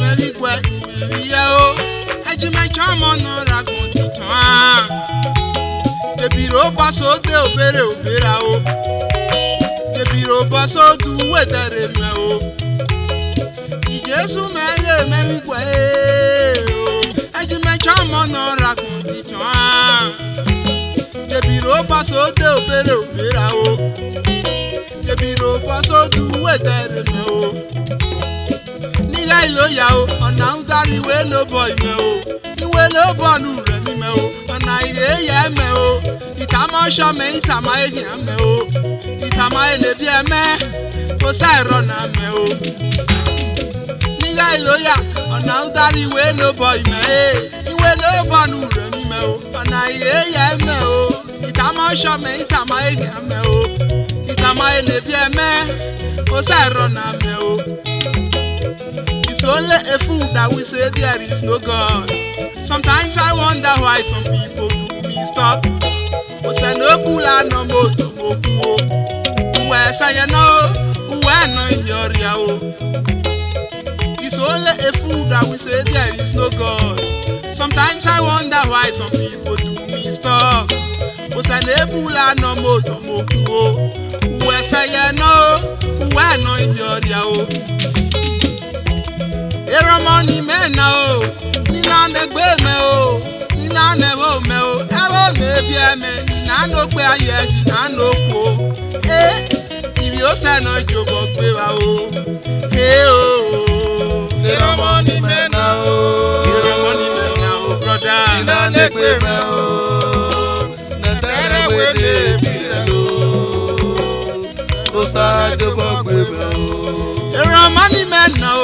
maybe quite yo. I do my charm on no raconte time. The biro paso de opera opera o. The biro paso do weather me o. Jesu maybe quite I do my charm on no raconte time. The biro paso de opera opera o. The biro paso do weather me o. Niga ya o, ona udari we no boy me o. Iwe no bonu re ni me o. Ona iye ye me o. Itama sho me itama ehia me o. Itama ele bi me. Ko sai ro na me o. Niga ya, ona udari we no boy me. Iwe no bonu re ni me o. Ona iye ye me o. Itama sho me itama ehia me o. Itama ele bi me. Ko sai ro na me o. It's only a fool that we say there is no God. Sometimes I wonder why some people do me stop. But say no pula no moto moku. Where say you know, where no in your yao. It's only a fool that we say there is no God. Sometimes I wonder why some people do me stop. But say no pula no moto moku. Where say you know, where no in your yao. Money man now, Nina negbe me o, Nina nevo me o, evo nebie me, Nina no kwe aye, Nina no ko. If you say no jobo kwe wa o, o. Money man now, Money man now, brother. Nina negbe me o, Nina we nebie o, Osa jobo kwe me o. Money man now.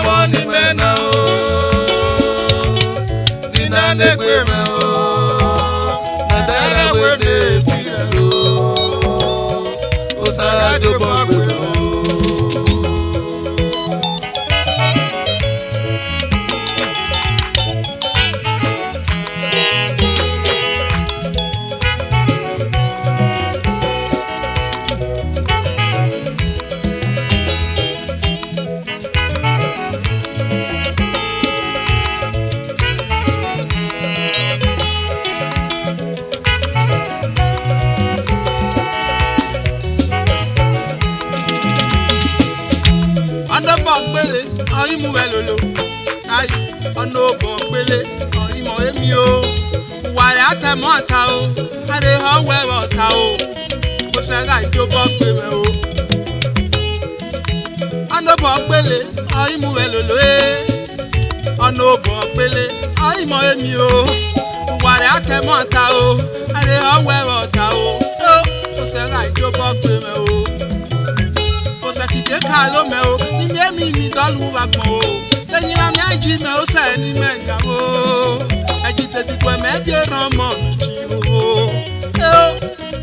Money man now, Nina negbe me o, Nana we nebie o, Osa jobo kwe me o. Imu welolo, ay, ono bo pele, imo emi o, ware atemo ata o, ade ho we ota o, o se ga ijobo pe me o. Ono bo pele, imu welolo ono bo pele, imo emi o, ware atemo ata o, ade ho we ota o, o se ga ijobo pe me o. O se kike ka lo me o. Mi dolu wa gbon o leyin la mi aji me o se ni menga o aji te ti gbe me bi ran mo ji o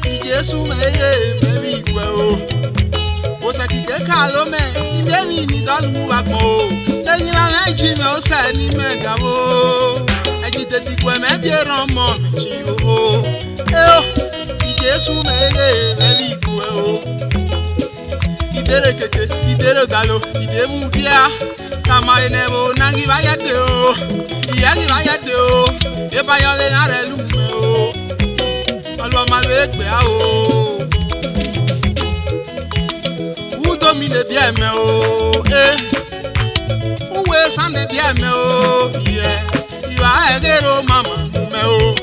ti Jesu me ye me bi gbe o se kike ka lo me mi dolu wa gbon o leyin la mi aji me o se ni menga o aji te ti gbe me bi ran mo ji o ti Jesu me ye me bi gbe o idere keke idere galo idemu dia kama enebo nangi bayade o iyagi bayade o e bayole na re lu me o olo ma lo egbe a o udo mi le bi eme o uwe san le bi eme o iwa egero mama me o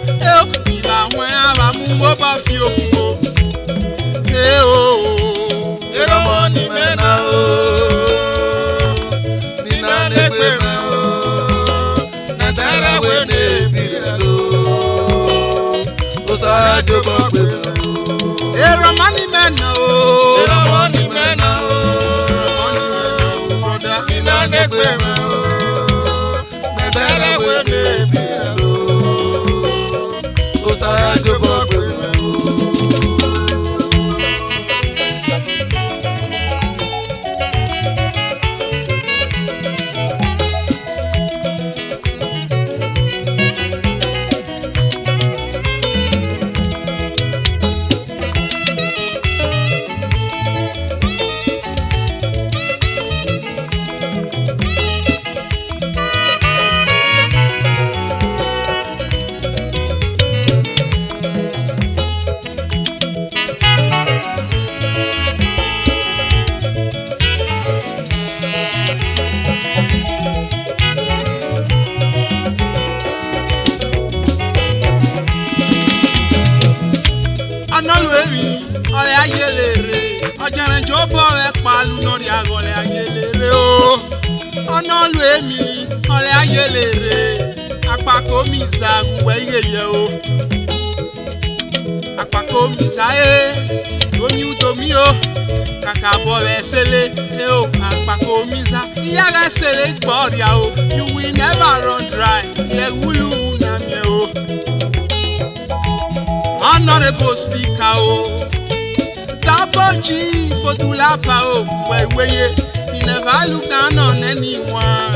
iba won aba mu mo ba fi okun o Money man now, Nina negbe me o, Nana we nebie o, Osa jobo kwe me o. Money man now, Money man now, brother. Nina negbe me o, Nana we nebie o, Osa jobo kwe me o. weye yo. Apako misae, onyu domio, kakabo resele, yo. Apako misa, iya resele boria o. You will never run dry, ye wulu na me o. Honorable speaker o. Double G for to laugh o. Weye, you never look down on anyone.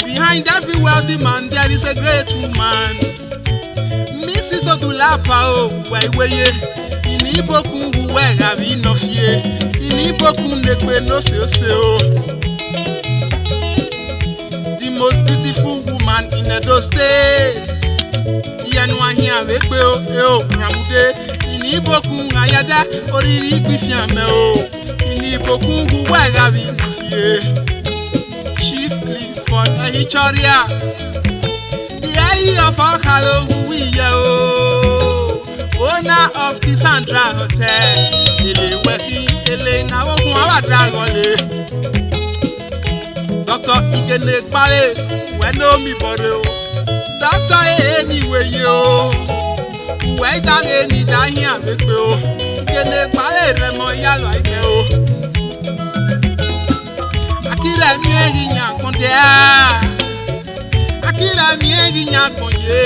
Behind every wealthy man there is a great woman. Mrs. Odulapa o weye ini bokun we gavi no fie ini bokun nekwe no se o. The most beautiful woman in Edo State. Yanu ahia wekpe o ramude ini bokun ayada oriri gbifiame o. Ibokungu wagavi nufie Chief Clifford Ehichoria the eye of Okalo Wiya o owner of Cassandra Hotel ele weki ele na wokun awadagole Dr. Igene Pale weno mi bore o Dr. Anyway o we dare ni dahin abepe o Igene Pale remo yalo ime o Akira miegi nyakonde Akira miegi nyakonde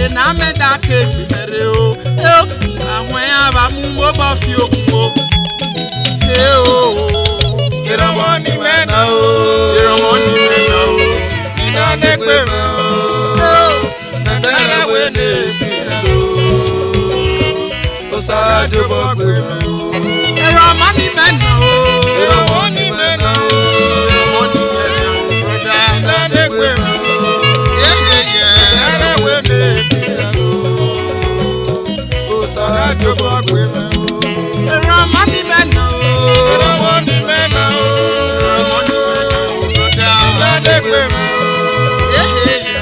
Ena meda keki mere o Amwe aba mumbo bofi okumo Iramoni mena o Iramoni mena o Ina nekwe me o Nadara wene pira o Osara jobo kwe me o Iramoni mena o Iramoni mena o Iramoni mena o brother Ina nekwe me o Nadara wene pira o Osara jobo kwe me o Iramoni mena o Iramoni mena o Iramoni mena o brother Ina nekwe me o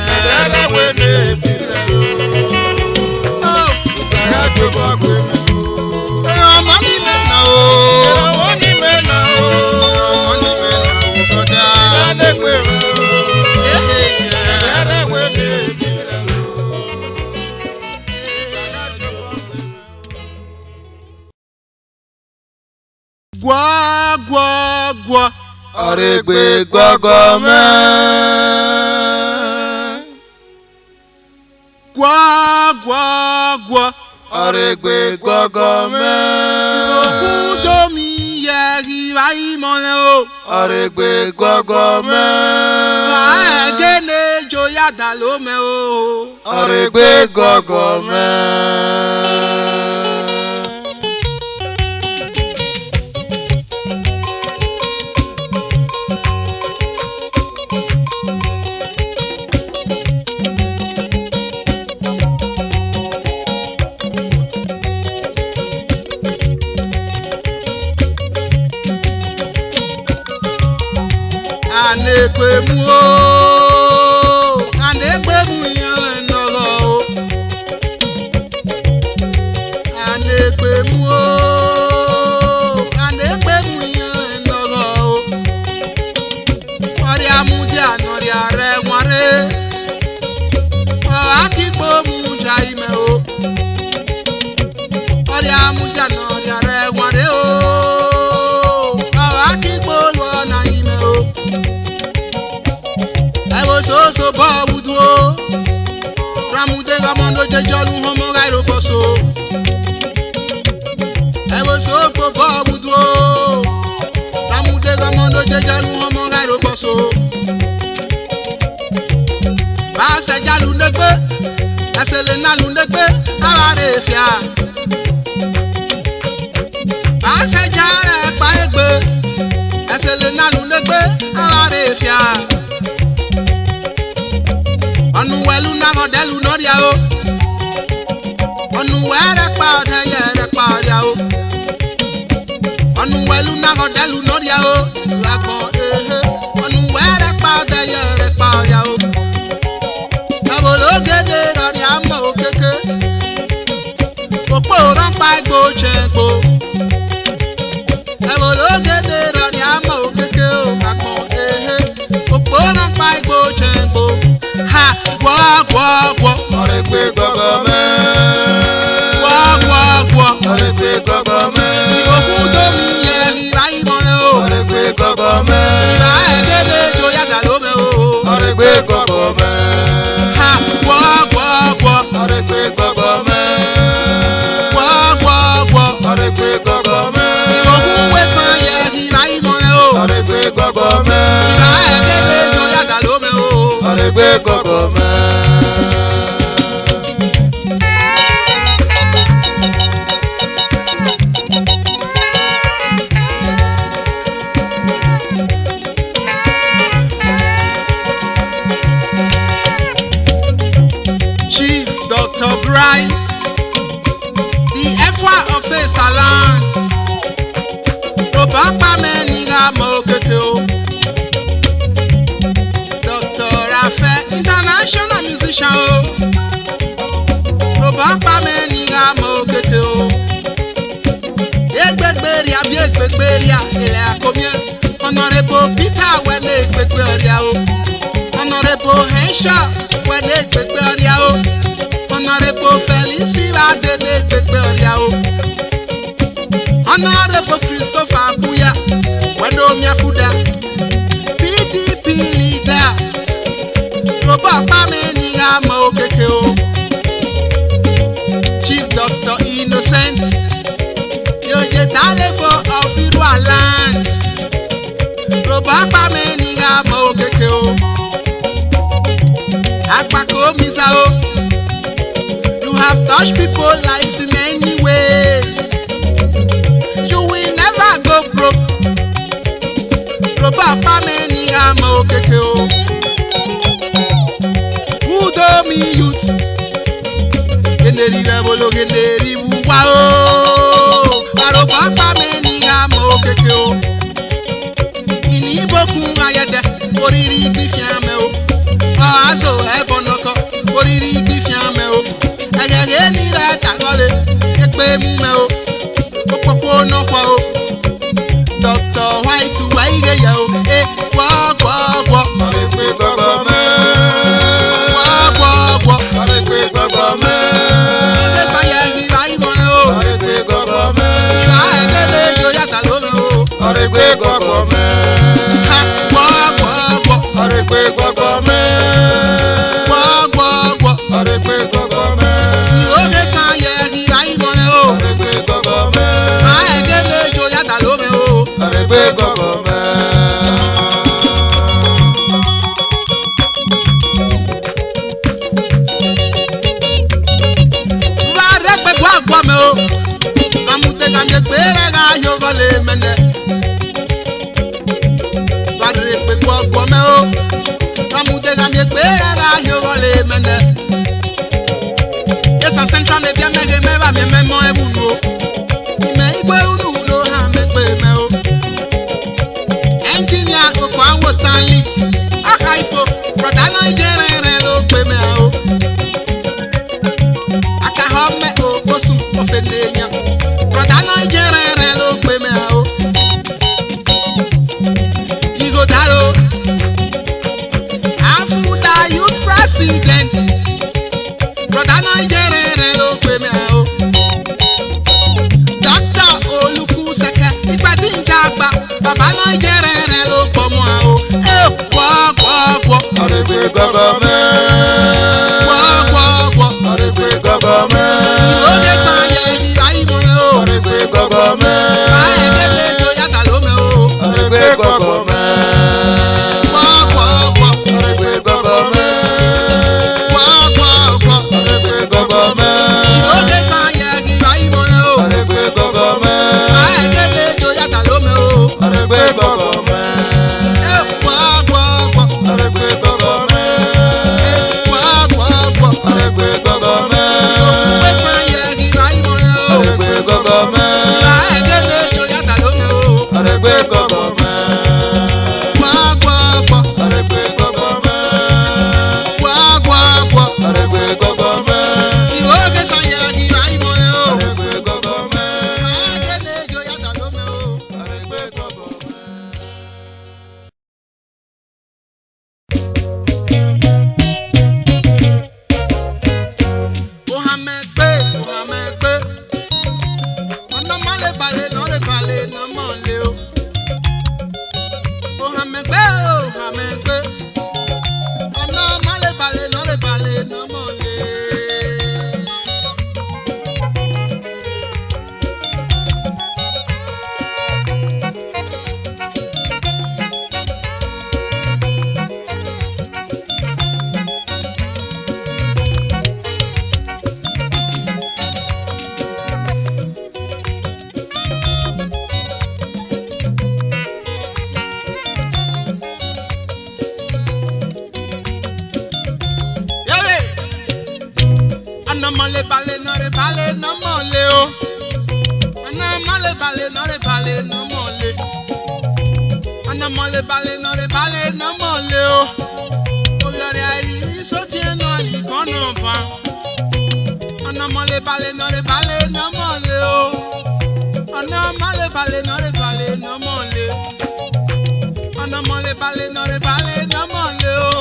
Nadara wene pira o Osara jobo kwe me o Iramoni mena o Iramoni mena o Iramoni mena o brother Ina nekwe me o Nadara wene pira o Osara jobo kwe me o Gwa Aregbe gwagome Gwa Aregbe gwagome Okudomi yeri vai mole o Aregbe gwagome Agene joya dalome o Aregbe gwagome Anekwe mu o Anekwe mu yan nolo o Anekwe mu o Anekwe mu yan nolo o Ori amudia nori are ware O akigbo mu jaime o Ori amudia nori are ware o O akigbo lo na ime o So babudu o Ramude gamondo jejolu homo gairo boso So babudu o Ramude gamondo jejolu homo gairo boso Basa jalu negbe Asele na lu negbe Aware fia Basa jare pa egbe Asele na lu negbe Aware fia Onuwelu na godelu noria o Onuwere pa odeye pa oria o Onuwelu na godelu noria o Lagbon Onuwere pa odeye pa oria o Abologede noria mo okeke Popo ran pa igbo chenpo Abologede noria mo okeke o Lagbon Aregbe Kokome. Chief Dr. Bright, the F1 of a salon. Robapa Meniga Mokeko. Dr. Rafe, international musician. Robapa Meniga Mokeko. Egbegberia, Biegberia, Ele Akomien. Honorable Peter Wene Egbegberia. Honorable Henshaw Wene Egbegberia. Honorable Felicia Adene Egbegberia. Honorable Christopher Buya, Wendo Miafuda, PDP leader, Robert Pameniga Mokekeo, Chief Dr. Innocent, Yojetale for Ofirwa land, Robert Pameniga Mokekeo, Akpako Misao, you have touched people's lives in many ways. You will never go broke. Robapa Meniga Mokekeo. Who do me youth? Generi Rebolo Generi Wao. Robapa Meniga Mokekeo. Iniboku Ayade. Oriri Bifiameo. Azo Ebonoko. Oriri Bifiameo. Agageni Ratangole. Ekpe Mumeo. No kwao. Dr. White Waige yao. Kwa. Aregbe Kokome. Kwa. Aregbe Kokome. Esa yegi waimone o. Aregbe Kokome. Iwa egele yo yata lome o. Aregbe Kokome. Kwa. Aregbe Kokome. Kwa. Aregbe Kokome. Iwoge sa yegi waimone o. Aregbe Kokome. Ma egele yo yata lome o. Aregbe Kokome. Me o. Amute gamye kwere ga yo vale mene. Padre pe kwa me o. Amute gamye kwere ga yo vale mene. Esan central ne bia mege me ba me memo ebunu o. Ime igwe unu no ha me pe me o. Engineer Okwanwo Stanley. Akaifo brother Nigeria lo pe me o. Akahome o bosun ofenenya. Brother Nigeria lo pe me o. Igo dalo. Afuda youth president. Brother Nigeria lo pe me o. balẹ̀ no mọ̀ lé o. Ọ̀nà mọ́lẹ̀ balẹ̀ no mọ̀ lé. Ọ̀nà mọ́lẹ̀ balẹ̀ no mọ̀ lé o. Oyọ̀rẹ̀ àìrí sọ́tì ẹnu àlìkàn náà bá. Ọ̀nà mọ́lẹ̀ balẹ̀ no mọ̀ lé o. Ọ̀nà mọ́lẹ̀ balẹ̀ no mọ̀ lé. Ọ̀nà mọ́lẹ̀ balẹ̀ no mọ̀ lé o.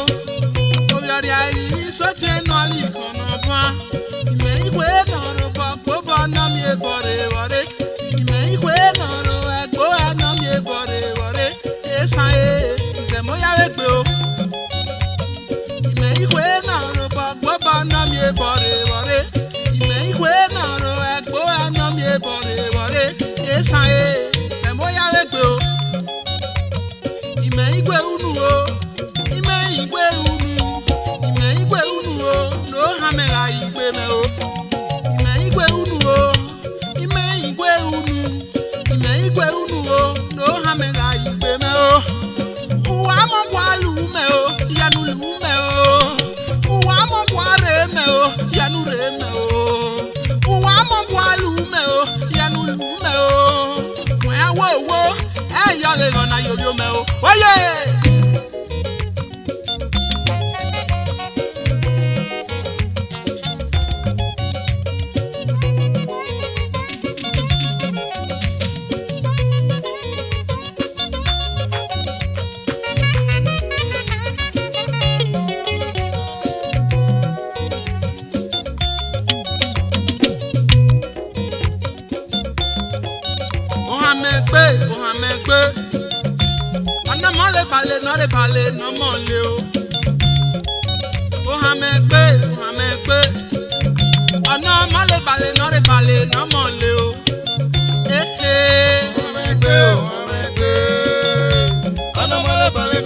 Oyọ̀rẹ̀ àìrí sọ́tì ẹnu àlìkàn náà bá. Ìmẹ̀ ìwé náà ló bọ̀ gbogbo ọ̀nà mi èbọ̀rẹ̀ wọ̀rẹ́. Ìmẹ̀ ìwé náà ló ẹ̀gbọ́ ọ̀nà mi èbọ̀rẹ̀ wọ̀rẹ́. Esan ìṣẹ̀móyàwé gbé o. Ìmẹ̀ ìwé náà ló bọ̀ gbogbo ọ̀nà mi èbọ̀rẹ̀ wọ̀rẹ́. Ìmẹ̀ ìwé náà ló ẹ̀gbọ́ ọ̀nà mi èbọ̀rẹ̀ wọ̀rẹ́. Esan ìṣẹ̀móyàwé gbé o. Ìmẹ̀ ìwé unu o. Ìmẹ̀ ìwé unu. Ìmẹ̀ ìwé unu o. Ló hàmẹ́ra ìgbé mẹ́ o. Ìmẹ̀ ìwé unu o. Ìmẹ̀ ìwé unu. Ìmẹ̀ ìwé unu o. Ló hàmẹ́ra ìgbé mẹ́ o. Uwa mọ̀ bọ̀ alù mẹ́ o. Yanu lù mẹ́ o. Uwa mọ̀ bọ̀ arè mẹ́ o. Yanu rè mẹ́ o. Uwa mọ̀ bọ̀ alù mẹ́ o. Yanu lù mẹ́ o. Wọ́n yà wò wò. Ẹ̀ yọ lè rọ̀nà yòyò mẹ́ o. Oye! Ohamegbe, ọ̀nà mọ́lẹ̀ balẹ̀ no mọ̀ lé o. Ohamegbe, ọ̀nà mọ́lẹ̀ balẹ̀ no mọ̀ lé o. Ohamegbe, ọ̀nà mọ́lẹ̀ balẹ̀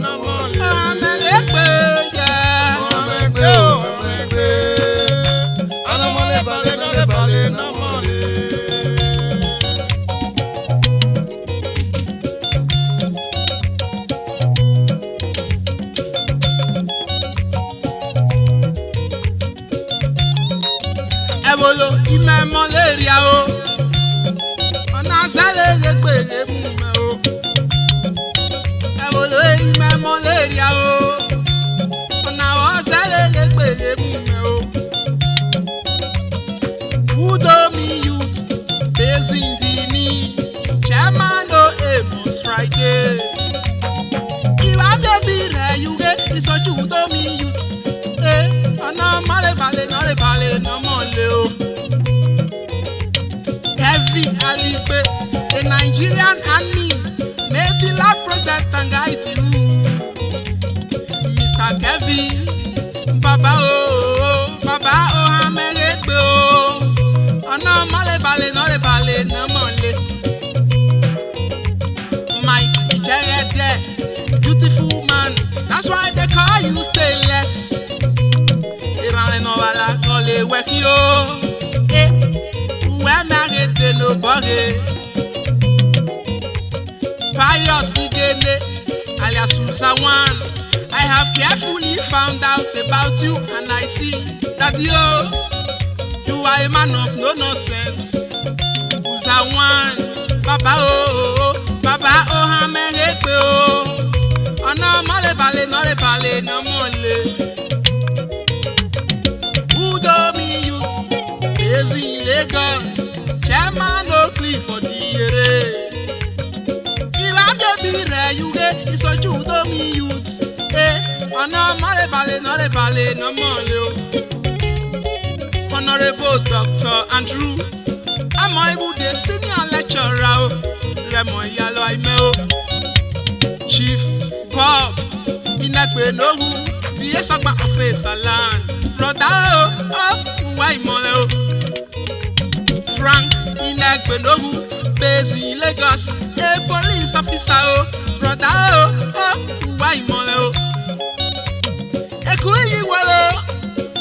no mọ̀ lé o. Ohamegbe, Ohamegbe, ọ̀nà mọ́lẹ̀ balẹ̀ no mọ̀ lé o. Ebolo ìmẹ̀ mọ́lẹ́rìá o. Ọ̀nà àṣálẹ̀ gbèrè mú mẹ́ o. Ebolo ìmẹ̀ mọ́lẹ́rìá o. Ọ̀nà àṣálẹ̀ gbèrè mú mẹ́ o. Udomi youth based in Benin. Chairman o Amos Friday. Ìwà débi rẹ̀ yúgé ìsọjú Udomi youth. Ọ̀nà mọ́lẹ̀ balẹ̀ no mọ̀ lé o. Heavy Alipe, a Nigerian army, made the last project and guide you. Mr. Kevin, Baba Ohamegbe o. Ọ̀nà mọ́lẹ̀ balẹ̀ no mọ̀ lé. Mike Ijerede, beautiful man, that's why they call you stainless. Ìrànlẹ́ náà wà lákọ̀ọ́lé wẹ́kí o. Wẹ́ mẹ́rẹ̀ẹ́dẹ́ ló bọ́re. Pius Igene alias Susawan. I have carefully found out about you and I see that you are a man of no nonsense. Susawan, Baba Ohamegbe o. Ọ̀nà mọ́lẹ̀ balẹ̀ no mọ̀ lé. Udomi youth, based in Lagos, chairman no clean for the ere. Ìwà débi rẹ̀ yúgé ìsọjú Udomi youth. Ọ̀nà mọ́lẹ̀ balẹ̀ no mọ̀ lé o. Honourable Dr. Andrew Amoibude senior lecturer o. Rẹ̀mọ̀ ìyàlọ́ àìmẹ́ o. Chief Bob Inagbe-Nohu, the Esagba of Esaland. Brother wá ìmọ̀lẹ̀ o. Frank Inagbe-Nohu based in Lagos, a police officer o. Brother wá ìmọ̀lẹ̀ o. Èkú yìí wọlé o.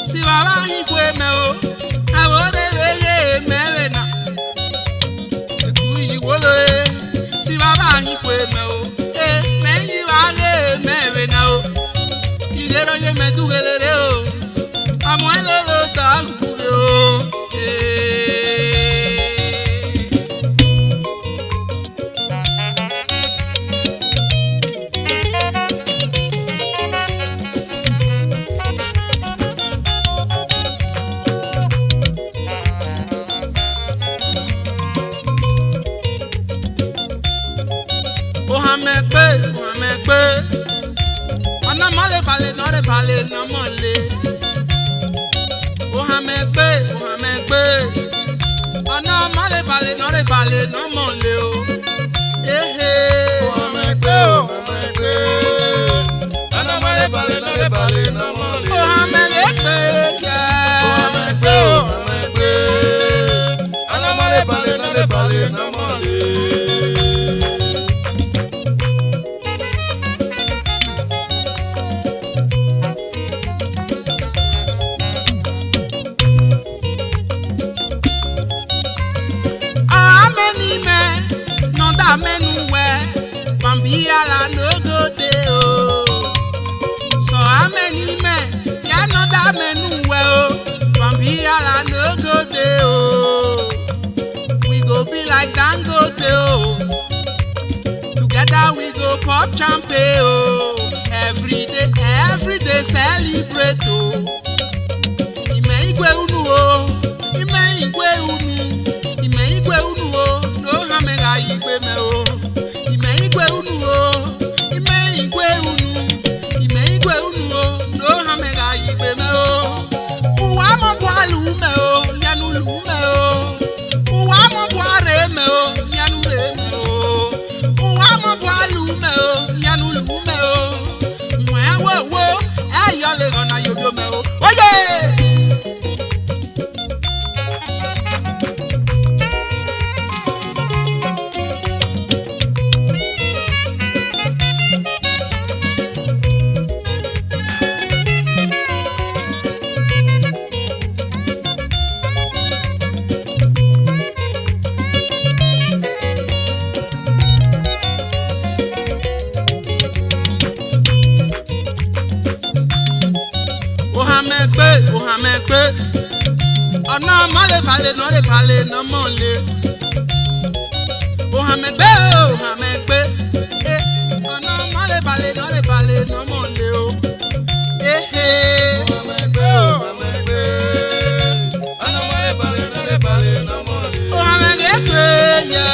Sí bàbá ìwé mẹ́ o. Àwọn òdèrè mẹ́rẹ̀ náà. Èkú yìí wọlé sí bàbá ìwé mẹ́ o. Mẹ́yìn wà lé mẹ́rẹ̀ náà o. Ìrẹ́rọ̀ yé mẹ́dúrẹ́lẹ́rẹ́ o. Ọmọ ẹ ló ló tọ́ àgùkù rẹ̀ o. amenuwe, Bambiala no go dey oh. So ameni men, ya no da menuwe oh. Bambiala no go dey oh. We go be like Dangote oh. Together we go pop champagne oh. Every day celebrate oh. Ime igwe unu oh. Ime igwe unu oh. No hamega igwe me oh. Ime igwe unu oh. Ime igwe unu oh. No hamega igwe me oh. Uwa mo bwalu me oh. Yanu lu me oh. Uwa mo bware me oh. Yanu re me oh. Uwa mo bwalu me oh. Yanu lu me oh. Mwe wo ayo le gona yoyo me oh. Oye! Ohamegbe ọ̀nà mọ́lẹ̀balẹ̀ nọ́rẹ̀balẹ̀ nọ́mọ̀lẹ̀ Ohamegbe ọ̀nà mọ́lẹ̀balẹ̀ nọ́rẹ̀balẹ̀ nọ́mọ̀lẹ̀ o Ohamegbe ọ̀nà mọ́lẹ̀balẹ̀ nọ́rẹ̀balẹ̀ nọ́mọ̀lẹ̀ Ohamegbe yẹ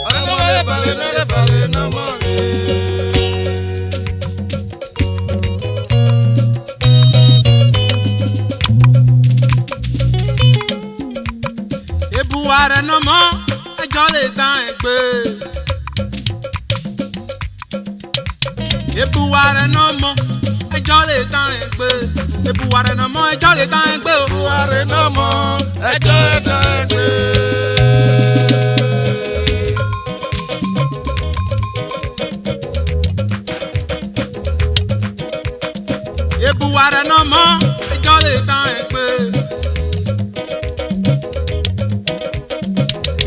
ọ̀nà mọ́lẹ̀balẹ̀ nọ́rẹ̀balẹ̀ nọ́mọ̀lẹ̀ Ebuware no mo ẹjọ́ lè tán ẹgbẹ́. Ebuware no mo ẹjọ́ lè tán ẹgbẹ́. Ebuware no mo ẹjọ́ lè tán ẹgbẹ́ o. Ebuware no mo ẹjọ́ lè tán ẹgbẹ́. Ebuware no mo ẹjọ́ lè tán ẹgbẹ́.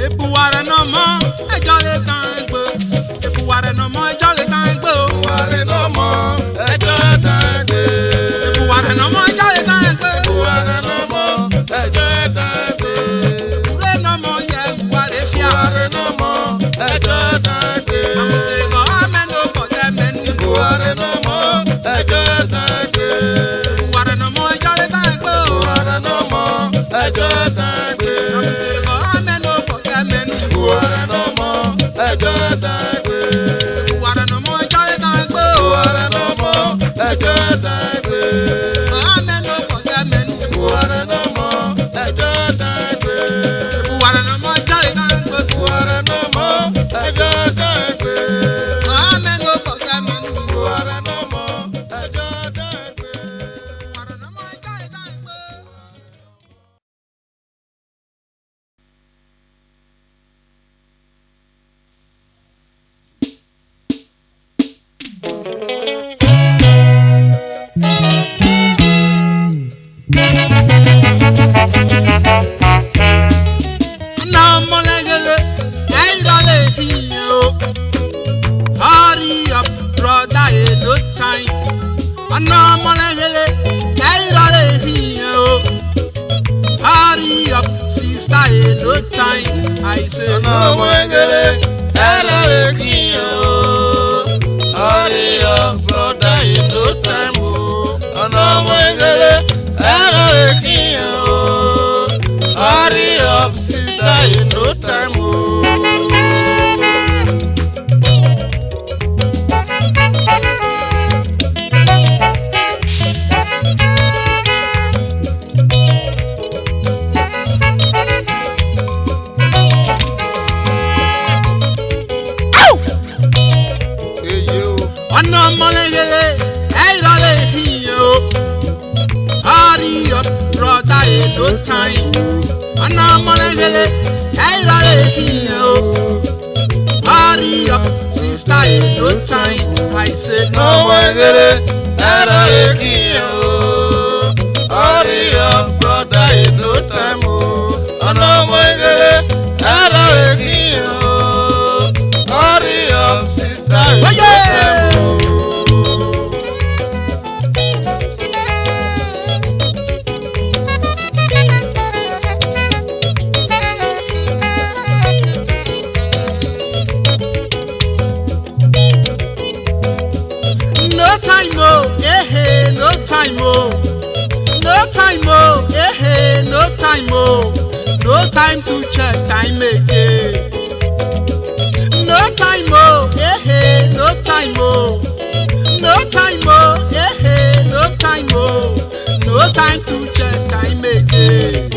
Ebuware no mo ẹjọ́ lè tán ẹgbẹ́. Ebuware no mo ẹjọ́ lè tán ẹgbẹ́ o. Ebuware no mo ẹjọ́ lè tán ẹgbẹ́. Ebuware no mo ẹjọ́ lè tán ẹgbẹ́. Ebuware no mo ẹjọ́ lè tán ẹgbẹ́. Ure no mo yẹ Ebuware fia. Ebuware no mo ẹjọ́ lè tán ẹgbẹ́. Amúlẹ̀ kọ́ amẹ́nu kọ̀tẹ́ mẹ́nu. Ebuware no mo ẹjọ́ lè tán ẹgbẹ́. Ebuware no mo ẹjọ́ lè tán ẹgbẹ́ o. Ebuware no mo ẹjọ́ lè tán ẹgbẹ́. Amúlẹ̀ kọ́ amẹ́nu kọ̀tẹ́ mẹ́nu. Ebuware no mo ẹjọ́ lè tán ẹgbẹ́. Ebuware no mo ẹjọ́ lè tán ẹgbẹ́ o. Ebuware no mo ẹjọ́ lè tán ẹgbẹ́. Amẹ́nu kọ̀tẹ́ mẹ́nu. Ebuware no mo ẹjọ́ lè tán ẹgbẹ́. Ebuware no mo ẹjọ́ lè tán ẹgbẹ́. Ebuware no mo ẹjọ́ lè tán ẹgbẹ́. Amẹ́nu kọ̀tẹ́ mẹ́nu. Ebuware no mo ẹjọ́ lè tán ẹgbẹ́. Ebuware no mo ẹjọ́ lè tán ẹgbẹ́. Hurry up, brother, ain't no time. Hurry up, sister, ain't no time. I say, Hurry up, brother, in no time. Hurry up, sister, in no time. Hurry up, brother, ain't no time. Hurry up, sister, ain't no time. I said, hurry up, brother, ain't no time. time, oh, no time, oh, no time to check time again. No time, oh, no time, oh, no time, oh, no time, oh, no time to check time again.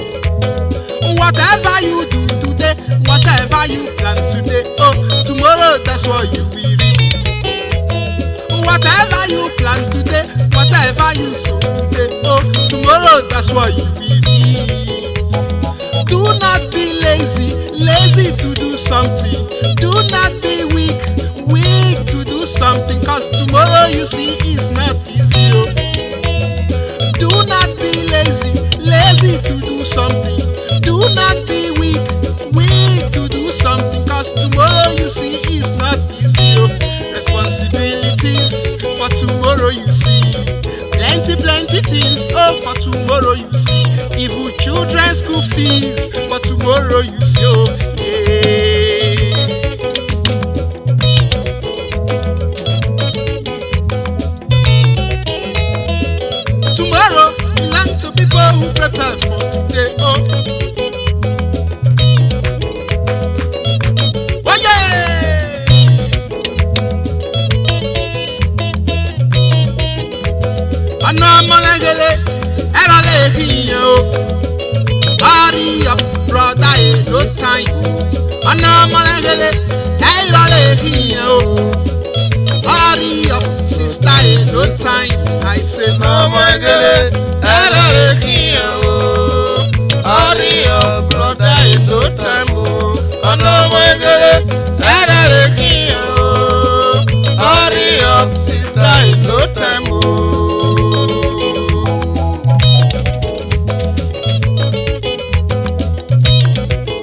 Whatever you do today, whatever you plan today, oh, tomorrow that's what you will reap. Whatever you plan today, whatever you sow today, oh, tomorrow that's what you will reap. Do not be lazy to do something. Do not be weak to do something, cause tomorrow you see is not easy. Oh. Do not be lazy to do something. Do not be weak to do something, cause tomorrow you see is not easy. Oh. Responsibilities for tomorrow you see. Plenty things, oh, for tomorrow you see. Even children's school fees for tomorrow you see. Oh, yeah. Tomorrow belongs to people who prepare for today. Oh, oh yeah. Hurry up, brother, no time. Hurry up, sister, no time. I say no more. Hurry up, brother, no time. Hurry up, sister, no time.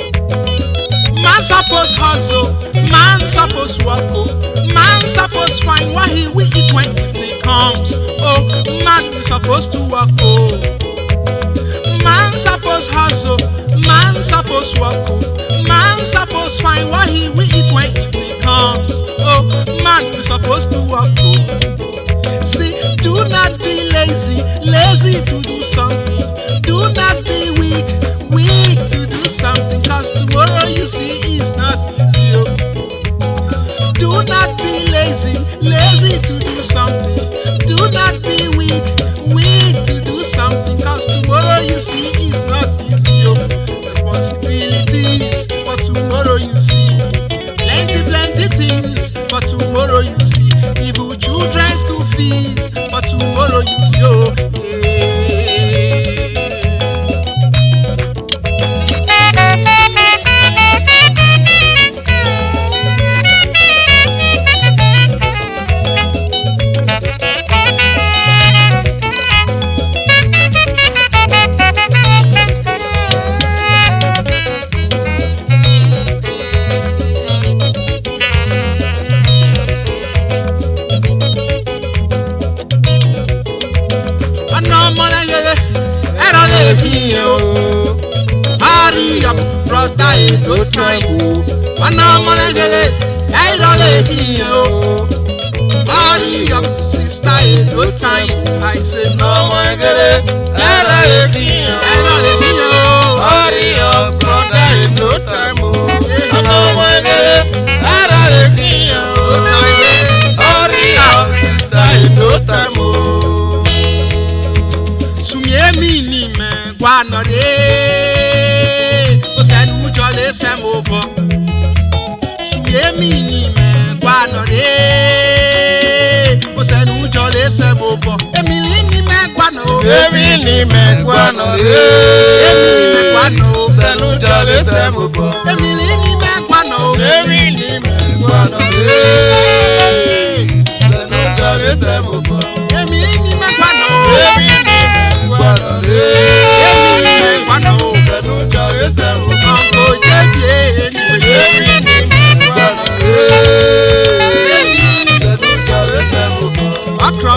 Man suppose hustle, man suppose work, oh. Man suppose find what he will eat when evening comes. Oh, man is supposed to work, oh. Man suppose hustle, man suppose work, oh. Man suppose find what he will eat when evening comes. Oh, man is supposed to work, oh. See, do not be lazy to do something. Do not be weak to do something, cause tomorrow you see is not easy. Oh. Do not be lazy to do something. Do not be weak to do something, cause tomorrow you see is not easy. Oh. Responsibilities for tomorrow you see. Plenty things for tomorrow you see. Even children's school fees for tomorrow you see. Oh, hurry up, brother, no time. Hurry up, sister, no time. I say no more. Hurry up, brother, no time. Hurry up, sister, no time. Sumiemi ni me gwanore, osenu jole semobo. Sumiemi ni me gwanore, osenu jole semobo. Emili ni me gwano, Emili me gwano, osenu jole semobo. Emili ni me gwano, Emili me gwano, osenu jole semobo. Emili ni me gwano, Emili me gwano, osenu jole semobo. Uncle Jebie, Emili me gwano, osenu jole semobo. Akro,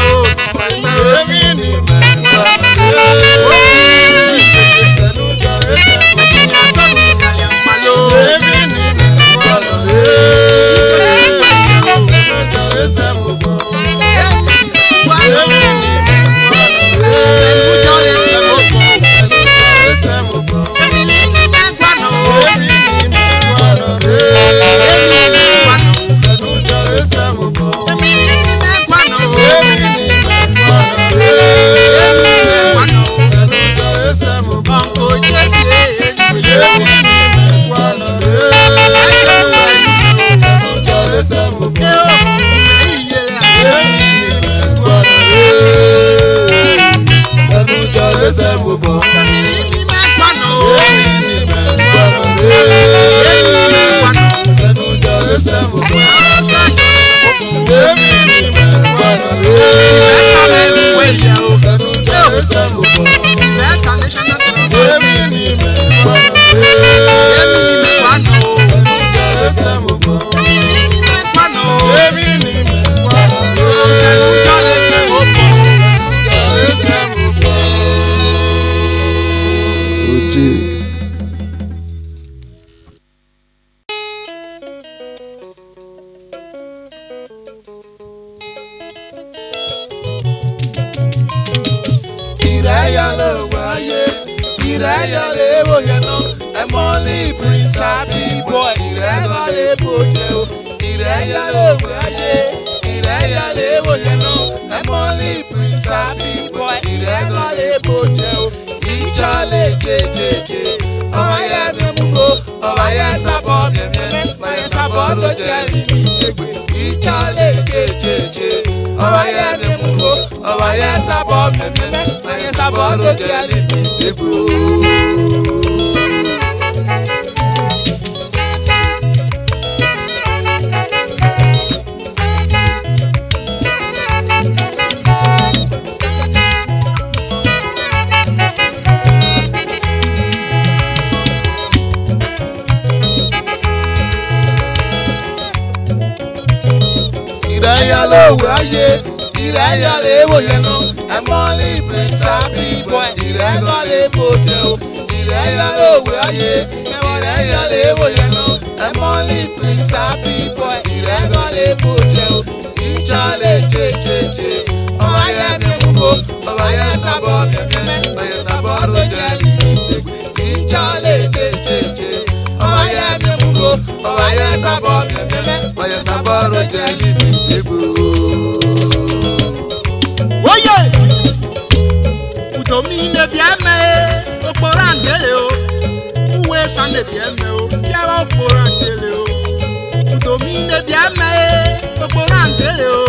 Emili me gwano, osenu jole semobo. sembo. Emi ni me kwano. Emi ni me kwano. Emi ni me kwano. Senu jale sembo. Emi ni me kwano. Sylvester me we ya o. Senu jale sembo. Sylvester national trouble. Emi ni me kwano. Emi ni me kwano. Senu jale sembo. Emi ni me kwano. Emi ni me kwano. Senu jale sembo. Jale sembo. Oje. Ìrẹ́yọ̀ lè wò yẹn náà, ẹ mọ́ ní Prince Happy Boy. Ìrẹ́yọ̀ lè bòjẹ́ o, ìrẹ́yọ̀ lè wò ayé. Ìrẹ́yọ̀ lè wò yẹn náà, ẹ mọ́ ní Prince Happy Boy. Ìrẹ́yọ̀ lè bòjẹ́ o, ìjọ lè jẹjẹjẹ. Ọmọ yẹn mi mú ko, ọmọ yẹn sábọ̀ mẹ́mẹ́, ọmọ yẹn sábọ̀ ló jẹ́ mímí gbégbé. Ìjọ lè jẹjẹjẹ. Ọmọ yẹn mi mú ko, ọmọ yẹn sábọ̀ mẹ́mẹ́, ọmọ yẹn sábọ̀ ló jẹ́ mímí gbégbé. Ìrẹ́yọ̀ ló wò ayé, ìrẹ́yọ̀ lè wò yẹn náà, ẹ mọ́ ní Prince Happy Boy. Ìrẹ́yọ̀ lè bòjẹ́ o, ìrẹ́yọ̀ ló wò ayé. Ìrẹ́yọ̀ lè wò yẹn náà, ẹ mọ́ ní Prince Happy Boy. Ìrẹ́yọ̀ lè bòjẹ́ o, ìjọ lè jẹjẹjẹ. Ọmọ ayé mi mú ko, ọmọ ayé sábọ̀ mẹ́mẹ́, ọmọ ayé sábọ̀ ló jẹ́ mímí gbégbé. Ìjọ lè jẹjẹjẹ. Ọmọ ayé mi mú ko, ọmọ ayé sábọ̀ mẹ́mẹ́, ọmọ ayé sábọ̀ ló jẹ́ mímí gbégbé. Oye! Udomi ne biame, oporandele o. Uwe san ne biame o, biawa oporandele o. Udomi ne biame, oporandele o.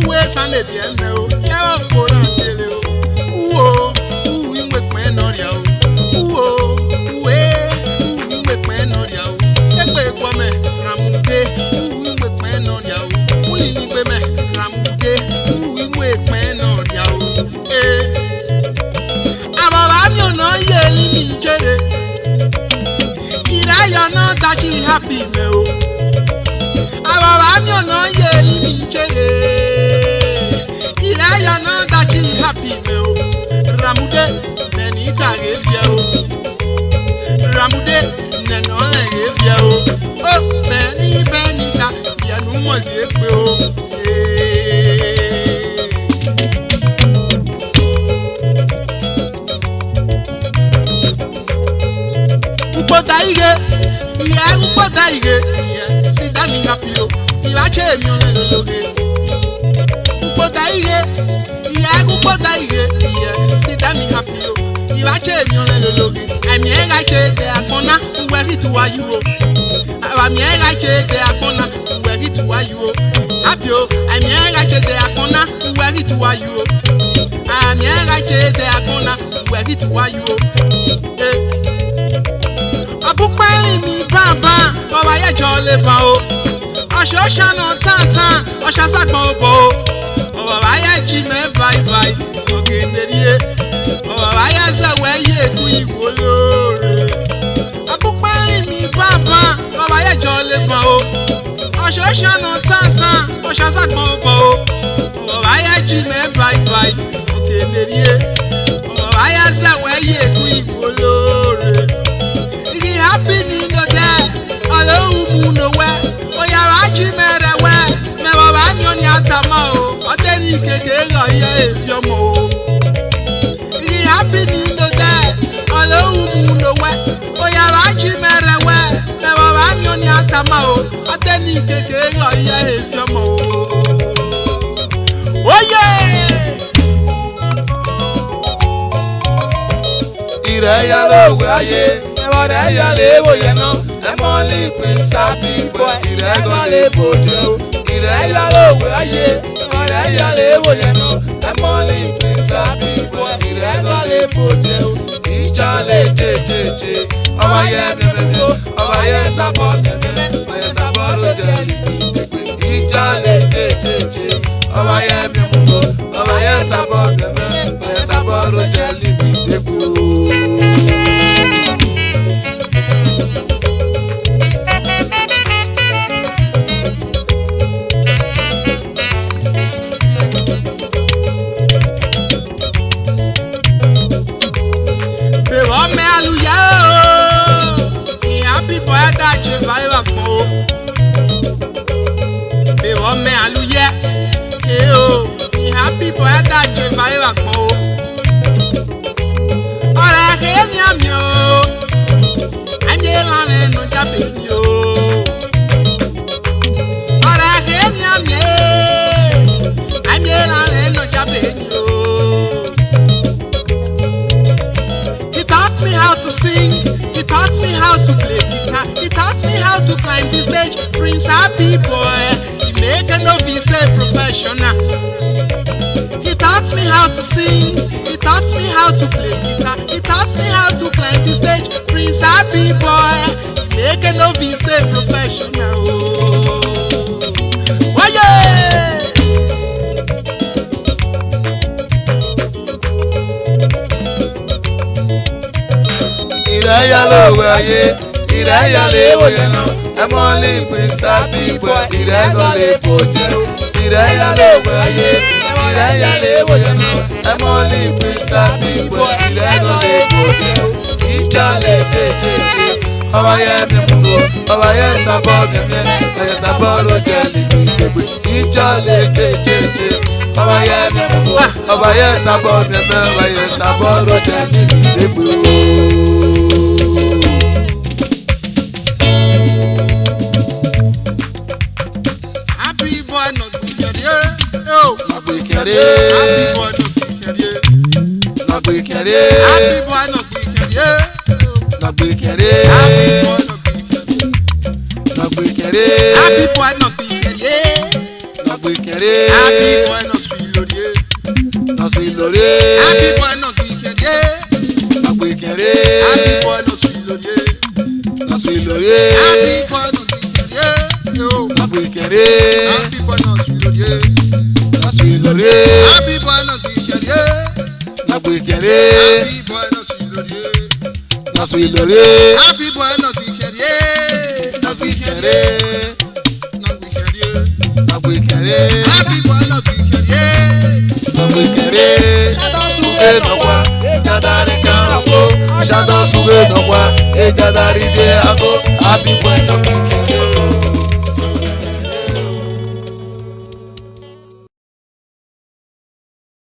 Uwe san ne biame o, biawa oporandele o. Uwo, imwe kwen noria o. Uwo, imwe kwen noria o. Ekpe kwame, ramude, imwe kwen noria o. Uli ni gbeme, ramude, imwe kwen noria o. Ìrẹ́yọ̀ náà dájú happy me o. Àwọ̀wá mi ò náà yé mi jèrè. Ìrẹ́yọ̀ náà dájú happy me o. Ramude nẹ̀ni ìtàgé fíẹ́ o. Ramude nẹ̀nà lẹ̀gé fíẹ́ o. Ó bẹ́ẹ̀ni ta ìyẹnu mọ̀ sí èpè o. Ukpota ihe, ihe ukpota ihe, si dami happy o, ìbáṣe mi ò lè lòlòge. Ukpota ihe, ukpota ihe, si dami happy o, ìbáṣe mi ò lè lòlòge. Àmì ẹ̀ka ṣe tẹ àpọ́nná, uwẹ́rì tù wáyú o. Àmì ẹ̀ka ṣe tẹ àpọ́nná, uwẹ́rì tù wáyú o. Happy o, àmì ẹ̀ka ṣe tẹ àpọ́nná, uwẹ́rì tù wáyú o. Àmì ẹ̀ka ṣe tẹ àpọ́nná, uwẹ́rì tù wáyú o. Abúpẹ́lì mi bàbá, ọba yẹjọ lè bá o. Ọ̀ṣọ́ ṣàna tàntàn, ọ̀ṣà sàgbọ̀n òbò o. Ọba yẹ jí mẹ́ báibái, ògè nèríye. Ọba yẹ sẹ̀wẹ́ yé èkú ìwò lóore. Abúpẹ́lì mi bàbá, ọba yẹjọ lè bá o. Ọ̀ṣọ́ ṣàna tàntàn, ọ̀ṣà sàgbọ̀n òbò o. Ọba yẹ jí mẹ́ báibái, ògè nèríye. Ọba yẹ sẹ̀wẹ́ yé èkú ìwò lóore. Happy ni no de, Ọlọ́run mu no wẹ́, oyàrá jí mẹ́rẹ̀ wẹ́, mẹ́wàá bá mi ò ní àtàmọ́ o, ọdẹ ní kékeré lọ yẹ èfi ọmọ o. Happy ni no de, Ọlọ́run mu no wẹ́, oyàrá jí mẹ́rẹ̀ wẹ́, mẹ́wàá bá mi ò ní àtàmọ́ o, ọdẹ ní kékeré lọ yẹ èfi ọmọ o. Oye! Ìrẹ́yọ̀ ló wò ayé. Ìrẹ́yọ̀ lè wò yẹn náà, ẹ mọ́ ní Prince Happy Boy. Ìrẹ́yọ̀ lè bòjẹ́ o, ìrẹ́yọ̀ ló wò ayé. Ìrẹ́yọ̀ lè wò yẹn náà, ẹ mọ́ ní Prince Happy Boy. ìrẹ́gọ́lé bòde o. Ìjọ́lẹ̀ jẹjẹjẹ, ọba yẹ mẹ́mẹ́mẹ́, ọba yẹ sábọ̀ mẹ́mẹ́mẹ́, ọba yẹ sábọ̀ lóde ìgbì. Ìjọ́lẹ̀ jẹjẹjẹ, ọba yẹ mẹ́mẹ́mẹ́, ọba yẹ sábọ̀ mẹ́mẹ́mẹ́, ọba yẹ sábọ̀ lóde ìgbì. Happy boy, he make a novice a professional. He taught me how to sing, he taught me how to play guitar, he taught me how to climb the stage. Prince Happy boy, he make a novice a professional. Oh yeah! Ìdáyà lówó ayé, ìdáyà léwò yẹn náà. I'm only Prince Happy boy, ìrẹ́gọ́lé bòde o. Ìrẹ́yà lówó ayé, ìrẹ́yà léwò yẹn náà. I'm only Prince Happy boy, ìrẹ́gọ́lé bòde o. Ìjọ́lẹ̀ jẹjẹjẹ, ọba yẹ mímú o, ọba yẹ sábọ̀ mẹ́mẹ́, ọba yẹ sábọ̀ lóde ìgbì. Ìjọ́lẹ̀ jẹjẹjẹ, ọba yẹ mímú o, ọba yẹ sábọ̀ mẹ́mẹ́, ọba yẹ sábọ̀ lóde ìgbì. Happy boy no be carry. Happy boy no be carry. No be carry. No be carry. Happy boy no be carry. No be carry. Happy boy no be carry. No be carry. Happy boy no sweet lori. Happy boy no be carry. No be carry. Happy boy no sweet lori. No sweet lori. Happy boy no be carry. Yo. No be carry. Happy boy no sweet lori. No sweet lori. Happy boy no be carry. No be carry. Happy boy no sweet lori. No sweet lori. Happy boy no be carry. No be carry. No be carry. No be carry. Happy boy no be carry. No be carry. Suge nọkwa, ejadari kan ako. Ṣadọ suge nọkwa, ejadari bie ako. Happy boy nọkwa.